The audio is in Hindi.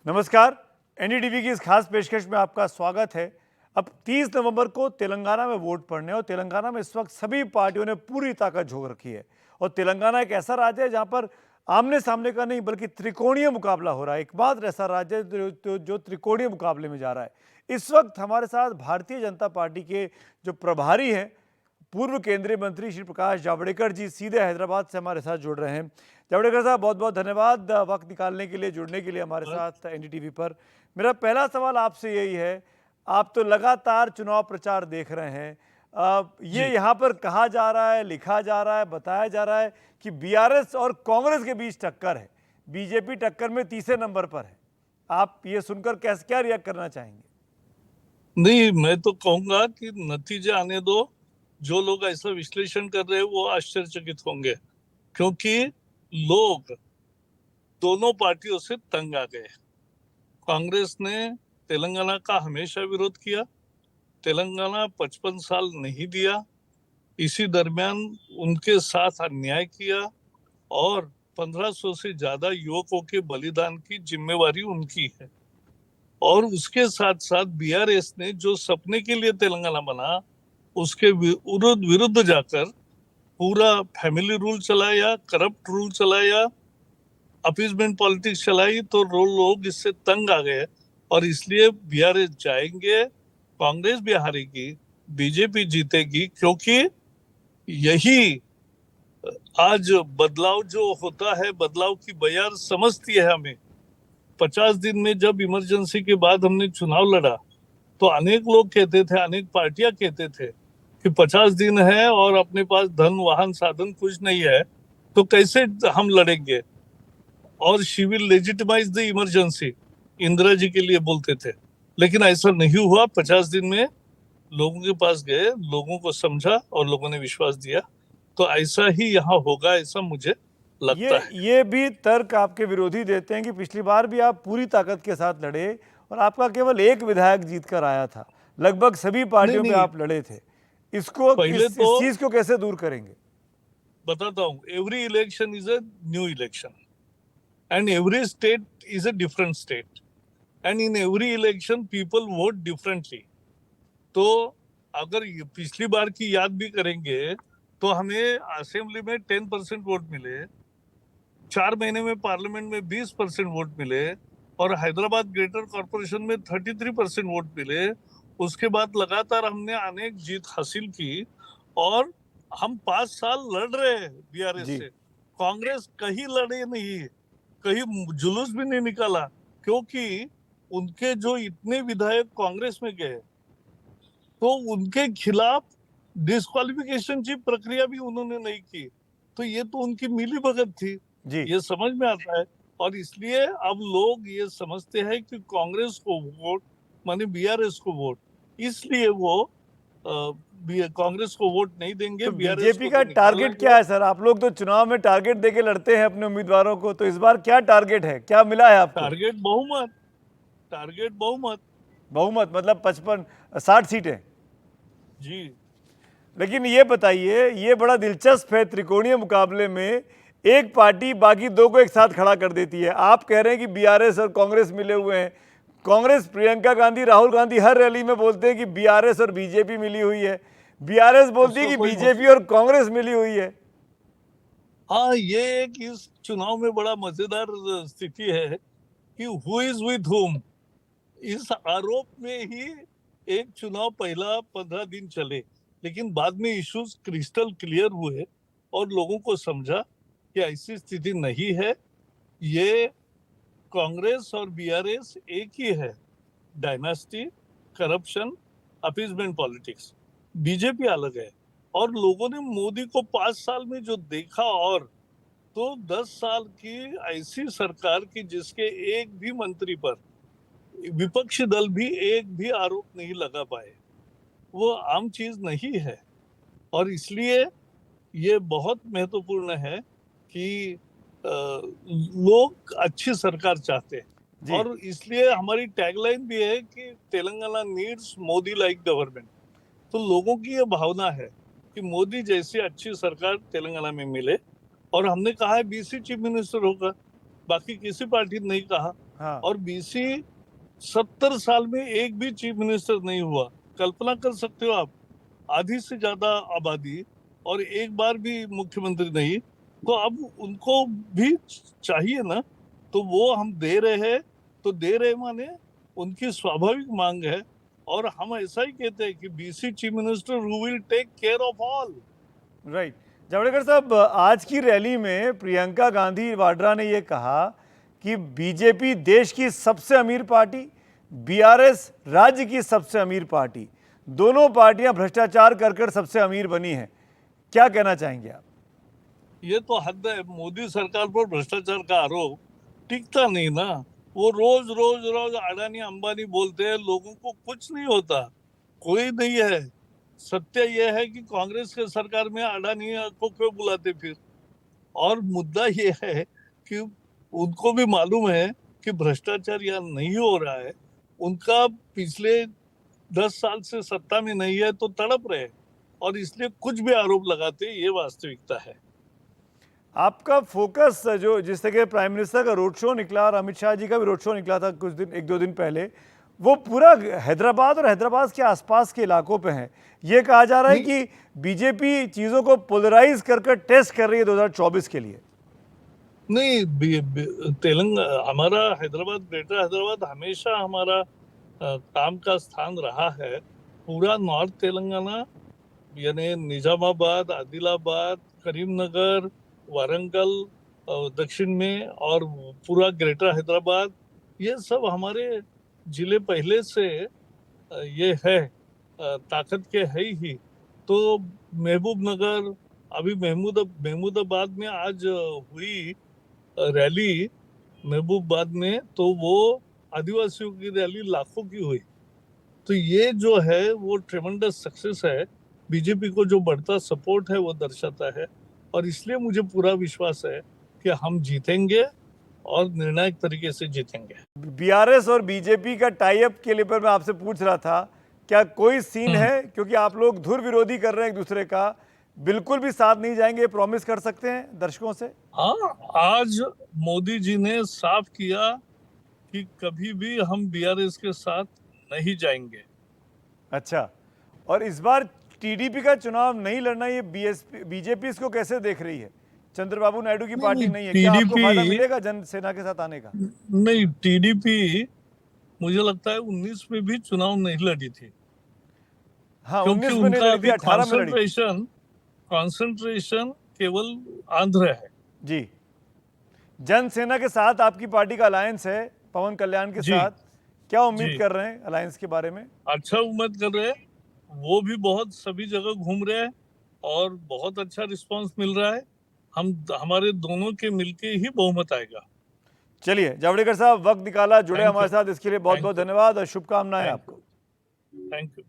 नमस्कार। एनडीटीवी की इस खास पेशकश में आपका स्वागत है। अब 30 नवंबर को तेलंगाना में वोट पड़ने और तेलंगाना में इस वक्त सभी पार्टियों ने पूरी ताकत झोंक रखी है और तेलंगाना एक ऐसा राज्य है जहां पर आमने सामने का नहीं बल्कि त्रिकोणीय मुकाबला हो रहा है। एकमात्र ऐसा राज्य है जो त्रिकोणीय मुकाबले में जा रहा है। इस वक्त हमारे साथ भारतीय जनता पार्टी के जो प्रभारी हैं, पूर्व केंद्रीय मंत्री श्री प्रकाश जावड़ेकर जी सीधे हैदराबाद से हमारे साथ जुड़ रहे हैं। जावड़ेकर साहब, बहुत बहुत धन्यवाद वक्त निकालने के लिए, जुड़ने के लिए हमारे साथ एनडीटीवी पर। मेरा पहला सवाल आपसे यही है, आप तो लगातार चुनाव प्रचार देख रहे हैं, ये जी, यहाँ पर कहा जा रहा है, लिखा जा रहा है, बताया जा रहा है कि बीआरएस और कांग्रेस के बीच टक्कर है, बीजेपी टक्कर में तीसरे नंबर पर है। आप ये सुनकर कैसे क्या रिएक्ट करना चाहेंगे? नहीं, मैं तो कहूंगा कि नतीजे आने दो। जो लोग ऐसा विश्लेषण कर रहे हैं वो आश्चर्यचकित होंगे, क्योंकि लोग दोनों पार्टियों से तंग आ गए। कांग्रेस ने तेलंगाना का हमेशा विरोध किया। तेलंगाना 55 साल नहीं दिया। इसी दरमियान उनके साथ अन्याय किया और 1500 से ज्यादा युवकों के बलिदान की जिम्मेवारी उनकी है। और उसके साथ साथ बीआरएस ने जो सपने के लिए तेलंगाना बना, उसके विरुद्ध विरुद्ध जाकर पूरा फैमिली रूल चलाया, करप्ट रूल चलाया, अपीजमेंट पॉलिटिक्स चलाई। तो लोग इससे तंग आ गए और इसलिए बीआरएस जाएंगे, कांग्रेस भी हारेगी, बीजेपी जीतेगी, क्योंकि यही आज बदलाव जो होता है, बदलाव की बयार समझती है हमें। 50 दिन में जब इमरजेंसी के बाद हमने चुनाव लड़ा, तो अनेक लोग कहते थे, अनेक पार्टियां कहते थे कि 50 दिन है और अपने पास धन वाहन साधन कुछ नहीं है, तो कैसे हम लड़ेंगे, और she will legitimise the emergency, Indira ji के लिए बोलते थे। लेकिन ऐसा नहीं हुआ। 50 दिन में लोगों के पास गए, लोगों को समझा और लोगों ने विश्वास दिया। तो ऐसा ही यहाँ होगा, ऐसा मुझे ये लगता है। ये भी तर्क आपके विरोधी देते हैं कि पिछली बार भी आप पूरी ताकत के साथ लड़े और आपका केवल एक विधायक जीत कर आया था, लगभग सभी नहीं पार्टियों में नहीं, आप लड़े थे। इसको पहले तो इस चीज को कैसे दूर करेंगे? बताता हूँ। Every election is a new election and every state is a different state, and in every election people vote differently. तो अगर पिछली बार की याद भी करेंगे, तो हमें असेंबली में 10% वोट मिले, 4 महीने में पार्लियामेंट में 20% वोट मिले, और हैदराबाद ग्रेटर कॉरपोरेशन में 33% वोट मिले। उसके बाद लगातार हमने अनेक जीत हासिल की, और हम 5 साल लड़ रहे हैं बीआरएस जी। से। कांग्रेस कहीं लड़े नहीं, कहीं जुलूस भी नहीं निकाला, क्योंकि उनके जो इतने विधायक कांग्रेस में गए, तो उनके खिलाफ डिस्क्वालिफिकेशन की प्रक्रिया भी उन्होंने नहीं की। तो ये तो उनकी मिली भगत थी, जी। ये समझ में आता है। और इसलिए अब लोग ये समझते हैं कि कांग्रेस को वोट माने बीआरएस को वोट, इसलिए वो कांग्रेस को वोट नहीं देंगे, तो बीआरएस बीजेपी को का तो निकाल टारगेट लेंगे। क्या है सर? आप लोग तो चुनाव में टारगेट देके लड़ते हैं अपने उम्मीदवारों को, तो इस बार क्या टारगेट है, क्या मिला है आपको? टारगेट बहुमत, टारगेट बहुमत। बहुमत मतलब 55 60 सीटें। जी, लेकिन ये बताइए, ये बड़ा दिलचस्प है, त्रिकोणीय मुकाबले में एक पार्टी बाकी दो को एक साथ खड़ा कर देती है। आप कह रहे हैं कि बीआरएस और कांग्रेस मिले हुए हैं। कांग्रेस, प्रियंका गांधी, राहुल गांधी हर रैली में बोलते हैं कि बीआरएस और बीजेपी मिली हुई है। बीआरएस बोलती है उसका कि कोई बीजेपी और कांग्रेस मिली हुई है। हाँ, ये एक इस चुनाव में बड़ा मजेदार स्थिति है कि हु इज विद हुम। इस आरोप में ही एक चुनाव पहला 15 दिन चले, लेकिन बाद में इश्यूज क्रिस्टल क्लियर हुए और लोगों को समझा कि ऐसी स्थिति नहीं है। ये कांग्रेस और बीआरएस एक ही है। Dynasty, corruption, appeasement politics. BJP अलग है। और लोगों ने मोदी को 5 साल में जो देखा, और तो 10 साल की ऐसी सरकार की जिसके एक भी मंत्री पर विपक्षी दल भी एक भी आरोप नहीं लगा पाए, वो आम चीज नहीं है। और इसलिए ये बहुत महत्वपूर्ण है कि लोग अच्छी सरकार चाहते हैं। जी। और इसलिए हमारी टैगलाइन भी है कि Telangana needs Modi like government. तो लोगों की ये भावना है कि मोदी जैसी अच्छी सरकार तेलंगाना में मिले। और हमने कहा है बीसी चीफ मिनिस्टर होगा, बाकी किसी पार्टी ने नहीं कहा। हाँ और बीसी 70 साल में एक भी चीफ मिनिस्टर नहीं हुआ। कल्पना कर सकते हो आप, आधी से ज्यादा आबादी और एक बार भी मुख्यमंत्री नहीं। तो अब उनको भी चाहिए ना, तो वो हम दे रहे हैं। तो दे रहे माने उनकी स्वाभाविक मांग है, और हम ऐसा ही कहते हैं कि BC chief minister who will take care of all. Right. Javadekar साहब, आज की रैली में प्रियंका गांधी वाड्रा ने यह कहा कि बीजेपी देश की सबसे अमीर पार्टी, बीआरएस राज्य की सबसे अमीर पार्टी, दोनों पार्टियां भ्रष्टाचार कर कर सबसे अमीर बनी हैं। क्या कहना चाहेंगे आप? ये तो हद है। मोदी सरकार पर भ्रष्टाचार का आरोप टिकता नहीं ना। वो रोज रोज रोज अडानी अंबानी बोलते हैं, लोगों को कुछ नहीं होता, कोई नहीं है। सत्य यह है कि कांग्रेस के सरकार में अडानी को क्यों बुलाते फिर। और मुद्दा ये है कि उनको भी मालूम है कि भ्रष्टाचार यहाँ नहीं हो रहा है। उनका पिछले 10 साल से सत्ता में नहीं है तो तड़प रहे, और इसलिए कुछ भी आरोप लगाते, ये वास्तविकता है। आपका फोकस जो जिस तरह के प्राइम मिनिस्टर का रोड शो निकला और अमित शाह जी का भी रोड शो निकला था कुछ दिन, एक दो दिन पहले, वो पूरा हैदराबाद और हैदराबाद के आसपास के इलाकों पे है। ये कहा जा रहा है कि बीजेपी चीजों को पोलराइज कर कर टेस्ट कर रही है 2024 के लिए। नहीं, तेलंगाना हमारा हैदराबाद, ग्रेटर हैदराबाद हमेशा हमारा काम का स्थान रहा है। पूरा नॉर्थ तेलंगाना यानी निजामाबाद, आदिलाबाद, करीमनगर, वारंगल दक्षिण में, और पूरा ग्रेटर हैदराबाद, ये सब हमारे जिले पहले से ये है, ताकत के है ही। तो महबूब नगर, अभी महमूदाबाद में आज हुई रैली महबूबाबाद में, तो वो आदिवासियों की रैली लाखों की हुई। तो ये जो है वो ट्रेमेंडस सक्सेस है। बीजेपी को जो बढ़ता सपोर्ट है वो दर्शाता है, और इसलिए मुझे पूरा विश्वास है कि हम जीतेंगे और निर्णायक तरीके से जीतेंगे। बीआरएस और बीजेपी का टाई अप के लिए पर मैं आपसे पूछ रहा था, क्या कोई सीन है? क्योंकि आप लोग धुर विरोधी कर रहे हैं एक दूसरे का, बिल्कुल भी साथ नहीं जाएंगे, प्रॉमिस कर सकते हैं दर्शकों से? हाँ, आज मोदी जी ने साफ किया कि कभी भी हम बीआरएस के साथ नहीं जाएंगे। अच्छा, और इस बार टीडीपी का चुनाव नहीं लड़ना, ये बीजेपी इसको कैसे देख रही है? चंद्रबाबू नायडू की पार्टी नहीं है, क्या आपको फायदा टीडीपी मिलेगा जनसेना के साथ आने का? नहीं, टीडीपी मुझे लगता है 19 में भी चुनाव नहीं लड़ी थी, हाँ, क्योंकि 19 में नहीं उनका लड़ी थी, अभी 18 में लड़ी थी। कंसंट्रेशन केवल आंध्र है। जी, जनसेना के साथ आपकी पार्टी का अलायंस है, पवन कल्याण के जी साथ। क्या उम्मीद जी, कर रहे हैं अलायंस के बारे में? अच्छा उम्मीद कर रहे हैं। वो भी बहुत सभी जगह घूम रहे हैं और बहुत अच्छा रिस्पांस मिल रहा है। हमारे दोनों के मिलके ही बहुमत आएगा। चलिए जावड़ेकर साहब, वक्त निकाला, जुड़े थैंक हमारे यू, साथ, इसके लिए बहुत बहुत थैंक यू, धन्यवाद और शुभकामनाएं थैंक आपको। You, thank you.